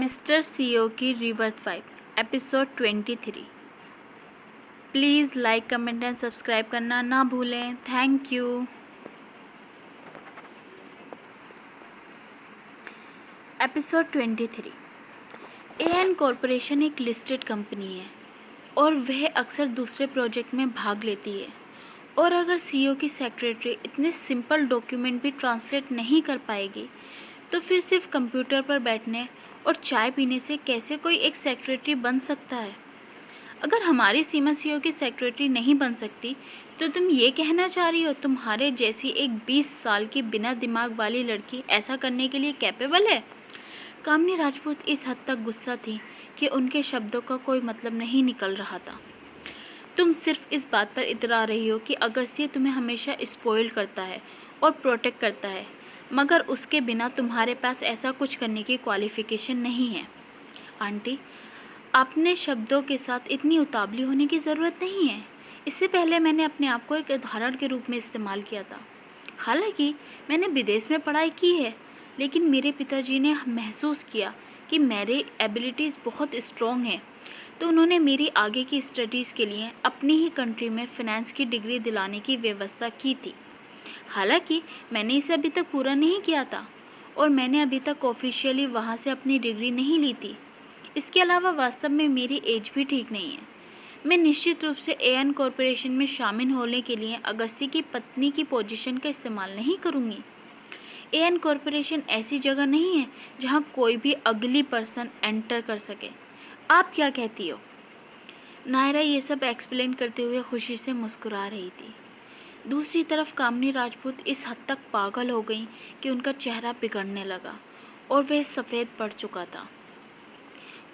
Mister CEO की reverse vibe episode 23। Please like comment and subscribe करना ना भूलें। Thank you. Episode 23। AN corporation एक लिस्टेड कंपनी है और वह अक्सर दूसरे प्रोजेक्ट में भाग लेती है। और अगर सीईओ की सेक्रेटरी इतने सिंपल डॉक्यूमेंट भी ट्रांसलेट नहीं कर पाएगी तो फिर सिर्फ कंप्यूटर पर बैठने और चाय पीने से कैसे कोई एक सेक्रेटरी बन सकता है। अगर हमारी सीमा सीईओ की सेक्रेटरी नहीं बन सकती तो तुम ये कहना चाह रही हो तुम्हारे जैसी एक 20 साल की बिना दिमाग वाली लड़की ऐसा करने के लिए कैपेबल है। कामिनी राजपूत इस हद तक गुस्सा थी कि उनके शब्दों का कोई मतलब नहीं निकल रहा था। तुम सिर्फ इस बात पर इतरा रही हो कि अगस्त्य तुम्हें हमेशा स्पॉइल करता है और प्रोटेक्ट करता है, मगर उसके बिना तुम्हारे पास ऐसा कुछ करने की क्वालिफिकेशन नहीं है। आंटी, अपने शब्दों के साथ इतनी उतावली होने की ज़रूरत नहीं है। इससे पहले मैंने अपने आप को एक उदाहरण के रूप में इस्तेमाल किया था। हालांकि मैंने विदेश में पढ़ाई की है, लेकिन मेरे पिताजी ने महसूस किया कि मेरी एबिलिटीज़ बहुत स्ट्रॉन्ग हैं, तो उन्होंने मेरी आगे की स्टडीज़ के लिए अपनी ही कंट्री में फ़िनेंस की डिग्री दिलाने की व्यवस्था की थी। हालांकि मैंने इसे अभी तक पूरा नहीं किया था और मैंने अभी तक ऑफिशियली वहाँ से अपनी डिग्री नहीं ली थी। इसके अलावा वास्तव में मेरी एज भी ठीक नहीं है। मैं निश्चित रूप से एएन कॉरपोरेशन में शामिल होने के लिए अगस्ती की पत्नी की पोजीशन का इस्तेमाल नहीं करूँगी। एएन कॉरपोरेशन ऐसी जगह नहीं है जहाँ कोई भी अगली पर्सन एंटर कर सके। आप क्या कहती हो? नायरा ये सब एक्सप्लेन करते हुए खुशी से मुस्कुरा रही थी। दूसरी तरफ कामिनी राजपूत इस हद तक पागल हो गई कि उनका चेहरा बिगड़ने लगा और वह सफ़ेद पड़ चुका था।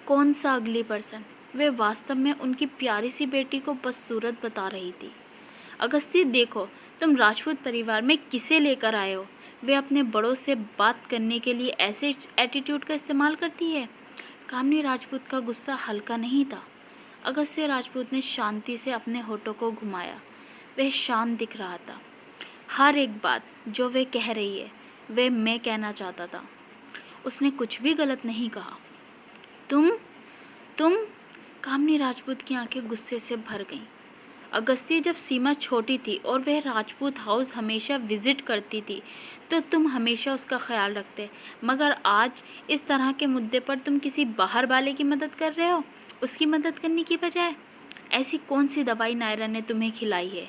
कौन सा अगली पर्सन? वे वास्तव में उनकी प्यारी सी बेटी को बस सूरत बता रही थी। अगस्ती, देखो तुम राजपूत परिवार में किसे लेकर आए हो। वे अपने बड़ों से बात करने के लिए ऐसे एटीट्यूड का इस्तेमाल करती है। कामिनी राजपूत का गुस्सा हल्का नहीं था। अगस्त्य राजपूत ने शांति से अपने होठों को घुमाया। वह शांत दिख रहा था। हर एक बात जो वे कह रही है वह मैं कहना चाहता था। उसने कुछ भी गलत नहीं कहा। तुम कामिनी राजपूत की आंखें गुस्से से भर गईं। अगस्त्य, जब सीमा छोटी थी और वह राजपूत हाउस हमेशा विजिट करती थी तो तुम हमेशा उसका ख्याल रखते, मगर आज इस तरह के मुद्दे पर तुम किसी बाहर वाले की मदद कर रहे हो, उसकी मदद करने की बजाय। ऐसी कौन सी दवाई नायरा ने तुम्हें खिलाई है?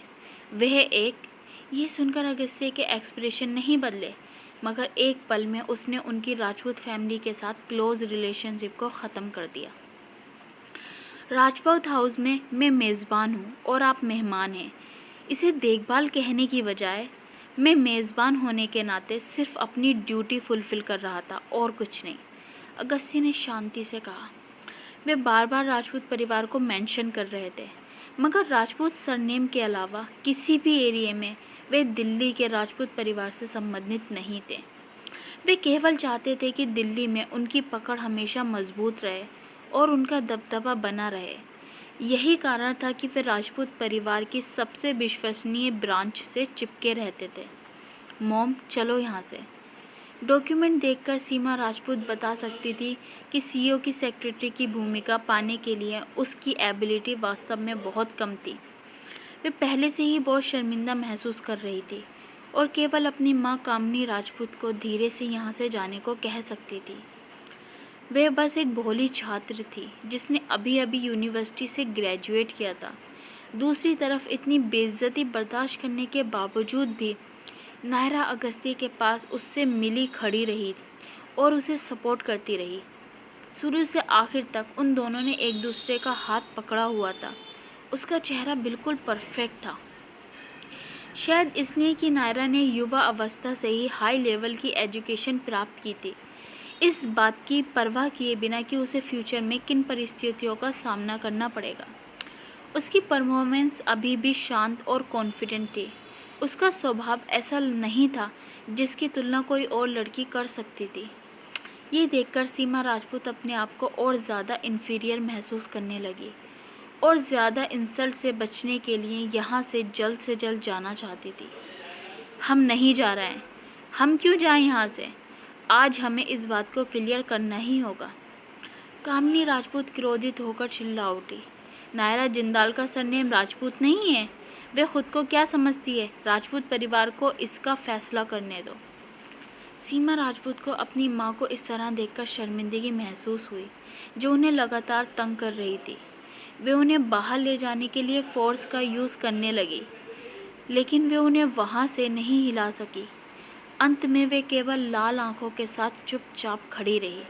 ये सुनकर अगस्त्य के एक्सप्रेशन नहीं बदले, मगर एक पल में उसने उनकी राजपूत फैमिली के साथ क्लोज रिलेशनशिप को ख़त्म कर दिया। राजपूत हाउस में मैं मेज़बान हूँ और आप मेहमान हैं। इसे देखभाल कहने की बजाय मैं मेज़बान होने के नाते सिर्फ अपनी ड्यूटी फुलफ़िल कर रहा था और कुछ नहीं। अगस्त्य ने शांति से कहा। वे बार बार राजपूत परिवार को मेंशन कर रहे थे, मगर राजपूत सरनेम के अलावा किसी भी एरिया में वे दिल्ली के राजपूत परिवार से संबंधित नहीं थे। वे केवल चाहते थे कि दिल्ली में उनकी पकड़ हमेशा मजबूत रहे और उनका दबदबा बना रहे। यही कारण था कि वे राजपूत परिवार की सबसे विश्वसनीय ब्रांच से चिपके रहते थे। मॉम, चलो यहाँ से। डॉक्यूमेंट देखकर सीमा राजपूत बता सकती थी कि सीईओ की सेक्रेटरी की भूमिका पाने के लिए उसकी एबिलिटी वास्तव में बहुत कम थी। वे पहले से ही बहुत शर्मिंदा महसूस कर रही थी और केवल अपनी माँ कामिनी राजपूत को धीरे से यहाँ से जाने को कह सकती थी। वह बस एक भोली छात्र थी जिसने अभी अभी यूनिवर्सिटी से ग्रेजुएट किया था। दूसरी तरफ इतनी बेइज्जती बर्दाश्त करने के बावजूद भी नायरा अगस्त्य के पास उससे मिली खड़ी रही और उसे सपोर्ट करती रही। शुरू से आखिर तक उन दोनों ने एक दूसरे का हाथ पकड़ा हुआ था। उसका चेहरा बिल्कुल परफेक्ट था, शायद इसलिए कि नायरा ने युवा अवस्था से ही हाई लेवल की एजुकेशन प्राप्त की थी, इस बात की परवाह किए बिना कि उसे फ्यूचर में किन परिस्थितियों का सामना करना पड़ेगा। उसकी परफॉर्मेंस अभी भी शांत और कॉन्फिडेंट थी। उसका स्वभाव ऐसा नहीं था जिसकी तुलना कोई और लड़की कर सकती थी। ये देखकर सीमा राजपूत अपने आप को और ज़्यादा इन्फीरियर महसूस करने लगी और ज़्यादा इंसल्ट से बचने के लिए यहाँ से जल्द जाना चाहती थी। हम नहीं जा रहे हैं। हम क्यों जाएं यहाँ से? आज हमें इस बात को क्लियर करना ही होगा। कामिनी राजपूत क्रोधित होकर चिल्ला उठी। नायरा जिंदाल का सरनेम राजपूत नहीं है। वे खुद को क्या समझती है? राजपूत परिवार को इसका फैसला करने दो। सीमा राजपूत को अपनी माँ को इस तरह देखकर शर्मिंदगी महसूस हुई, जो उन्हें लगातार तंग कर रही थी। वे उन्हें बाहर ले जाने के लिए फोर्स का यूज़ करने लगी, लेकिन वे उन्हें वहाँ से नहीं हिला सकी। अंत में वे केवल लाल आंखों के साथ चुपचाप खड़ी रही।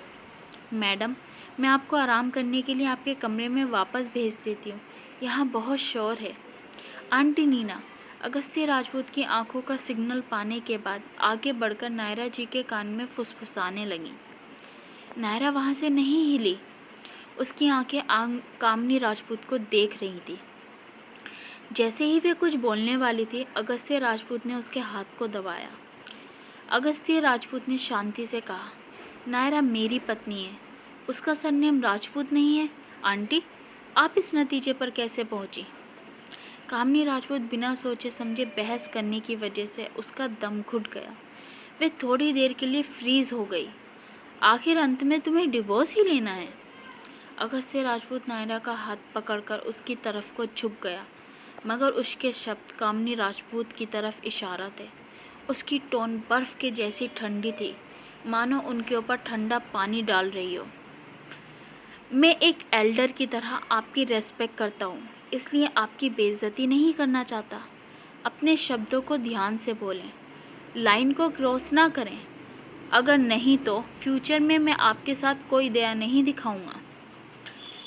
मैडम, मैं आपको आराम करने के लिए आपके कमरे में वापस भेज देती हूँ। यहाँ बहुत शोर है। आंटी नीना अगस्त्य राजपूत की आंखों का सिग्नल पाने के बाद आगे बढ़कर नायरा जी के कान में फुसफुसाने लगी। नायरा वहाँ से नहीं हिली। उसकी आंखें कामिनी राजपूत को देख रही थी। जैसे ही वे कुछ बोलने वाली थी, अगस्त्य राजपूत ने उसके हाथ को दबाया। अगस्त्य राजपूत ने शांति से कहा, नायरा मेरी पत्नी है, उसका सरनेम राजपूत नहीं है। आंटी, आप इस नतीजे पर कैसे पहुंची? कामिनी राजपूत बिना सोचे समझे बहस करने की वजह से उसका दम घुट गया। वे थोड़ी देर के लिए फ्रीज हो गई। आखिर अंत में तुम्हें डिवोर्स ही लेना है? अगस्त्य राजपूत नायरा का हाथ पकड़कर उसकी तरफ को झुक गया, मगर उसके शब्द कामिनी राजपूत की तरफ इशारा थे। उसकी टोन बर्फ के जैसी ठंडी थी, मानो उनके ऊपर ठंडा पानी डाल रही हो। मैं एक एल्डर की तरह आपकी रेस्पेक्ट करता हूँ, इसलिए आपकी बेइज्जती नहीं करना चाहता। अपने शब्दों को ध्यान से बोलें, लाइन को क्रॉस ना करें। अगर नहीं तो फ्यूचर में मैं आपके साथ कोई दया नहीं दिखाऊंगा।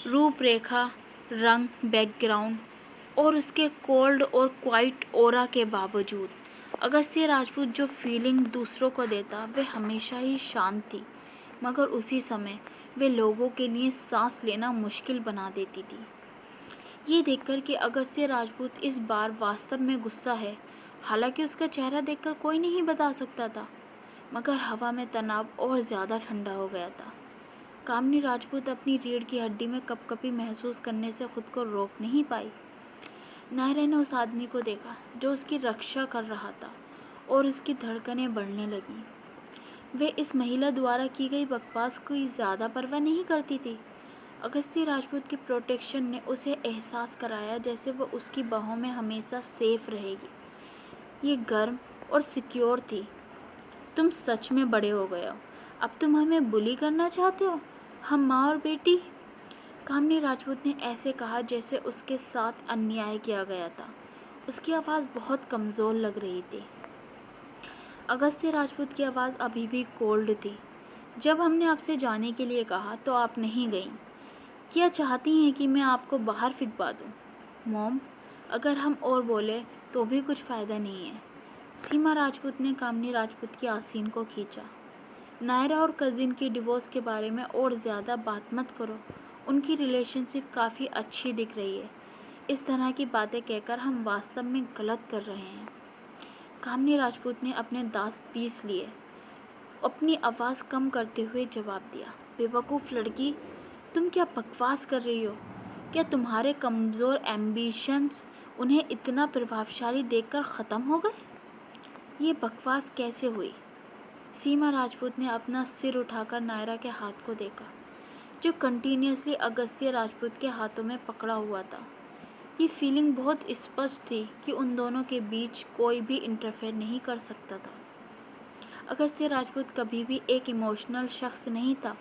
रूपरेखा, रंग, बैकग्राउंड और उसके कोल्ड और क्वाइट ऑरा के बावजूद अगस्त्य राजपूत जो फीलिंग दूसरों को देता, वे हमेशा ही शांत थी, मगर उसी समय वे लोगों के लिए सांस लेना मुश्किल बना देती थी। ये देखकर कि अगस्त्य राजपूत इस बार वास्तव में गुस्सा है, हालांकि उसका चेहरा देखकर कोई नहीं बता सकता था, मगर हवा में तनाव और ज़्यादा ठंडा हो गया था। कामिनी राजपूत अपनी रीढ़ की हड्डी में कपकपी महसूस करने से खुद को रोक नहीं पाई। नायरा ने उस आदमी को देखा जो उसकी रक्षा कर रहा था, और उसकी धड़कनें बढ़ने लगीं। वे इस महिला द्वारा की गई बकवास की ज़्यादा परवाह नहीं करती थी। अगस्त्य राजपूत के प्रोटेक्शन ने उसे एहसास कराया जैसे वो उसकी बाहों में हमेशा सेफ रहेगी। ये गर्म और सिक्योर थी। तुम सच में बड़े हो गए हो। अब तुम हमें बुली करना चाहते हो, हम माँ और बेटी? कामिनी राजपूत ने ऐसे कहा जैसे उसके साथ अन्याय किया गया था। उसकी आवाज़ बहुत कमज़ोर लग रही थी। अगस्त्य राजपूत की आवाज़ अभी भी कोल्ड थी। जब हमने आपसे जाने के लिए कहा तो आप नहीं गईं। क्या चाहती हैं कि मैं आपको बाहर फिंकवा दूं? मॉम, अगर हम और बोले तो भी कुछ फ़ायदा नहीं है। सीमा राजपूत ने कामिनी राजपूत की आसीन को खींचा। नायरा और कज़िन की डिवोर्स के बारे में और ज़्यादा बात मत करो। उनकी रिलेशनशिप काफ़ी अच्छी दिख रही है। इस तरह की बातें कहकर हम वास्तव में गलत कर रहे हैं। कामिनी राजपूत ने अपने दांत पीस लिए, अपनी आवाज़ कम करते हुए जवाब दिया, बेवकूफ़ लड़की, तुम क्या बकवास कर रही हो? क्या तुम्हारे कमज़ोर एम्बिशंस उन्हें इतना प्रभावशाली देखकर ख़त्म हो गए? ये बकवास कैसे हुई? सीमा राजपूत ने अपना सिर उठाकर नायरा के हाथ को देखा, जो कंटिन्यूसली अगस्त्य राजपूत के हाथों में पकड़ा हुआ था। ये फीलिंग बहुत स्पष्ट थी कि उन दोनों के बीच कोई भी इंटरफेयर नहीं कर सकता था। अगस्त्य राजपूत कभी भी एक इमोशनल शख्स नहीं था,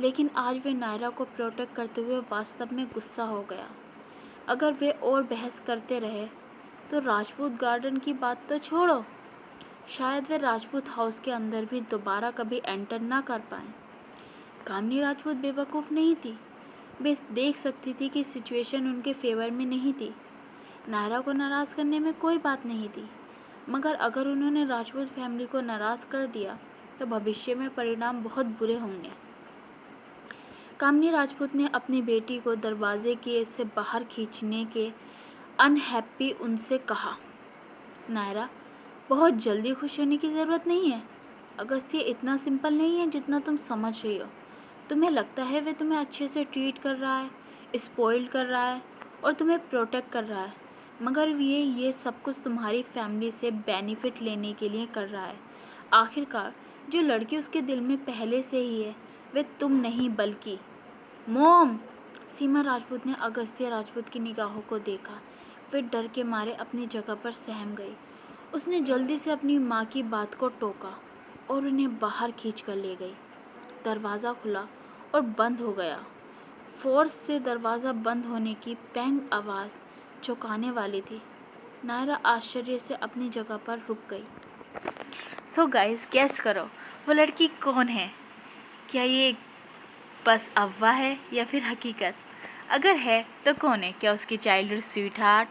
लेकिन आज वे नायरा को प्रोटेक्ट करते हुए वास्तव में गुस्सा हो गया। अगर वे और बहस करते रहे तो राजपूत गार्डन की बात तो छोड़ो, शायद वे राजपूत हाउस के अंदर भी दोबारा कभी एंटर ना कर पाएं। कामिनी राजपूत बेवकूफ़ नहीं थी। वे देख सकती थी कि सिचुएशन उनके फेवर में नहीं थी। नायरा को नाराज़ करने में कोई बात नहीं थी, मगर अगर उन्होंने राजपूत फैमिली को नाराज़ कर दिया तो भविष्य में परिणाम बहुत बुरे होंगे। कामिनी राजपूत ने अपनी बेटी को दरवाजे के से बाहर खींचने के अनहैप्पी उनसे कहा, नायरा, बहुत जल्दी खुश होने की ज़रूरत नहीं है। अगस्त्य इतना सिंपल नहीं है जितना तुम समझ रही हो। तुम्हें लगता है वे तुम्हें अच्छे से ट्रीट कर रहा है, स्पॉइल कर रहा है और तुम्हें प्रोटेक्ट कर रहा है, मगर ये सब कुछ तुम्हारी फैमिली से बेनिफिट लेने के लिए कर रहा है। आखिरकार जो लड़की उसके दिल में पहले से ही है, वे तुम नहीं बल्कि मोम! सीमा राजपूत ने अगस्त्य राजपूत की निगाहों को देखा। वे डर के मारे अपनी जगह पर सहम गई। उसने जल्दी से अपनी माँ की बात को टोका और उन्हें बाहर खींच कर ले गई। दरवाज़ा खुला और बंद हो गया। फोर्स से दरवाज़ा बंद होने की पैंग आवाज़ चौंकाने वाली थी। नायरा आश्चर्य से अपनी जगह पर रुक गई। सो गाइस, गैस करो वो लड़की कौन है? क्या ये बस अफवाह है या फिर हकीकत? अगर है तो कौन है? क्या उसकी चाइल्डहुड स्वीट हार्ट,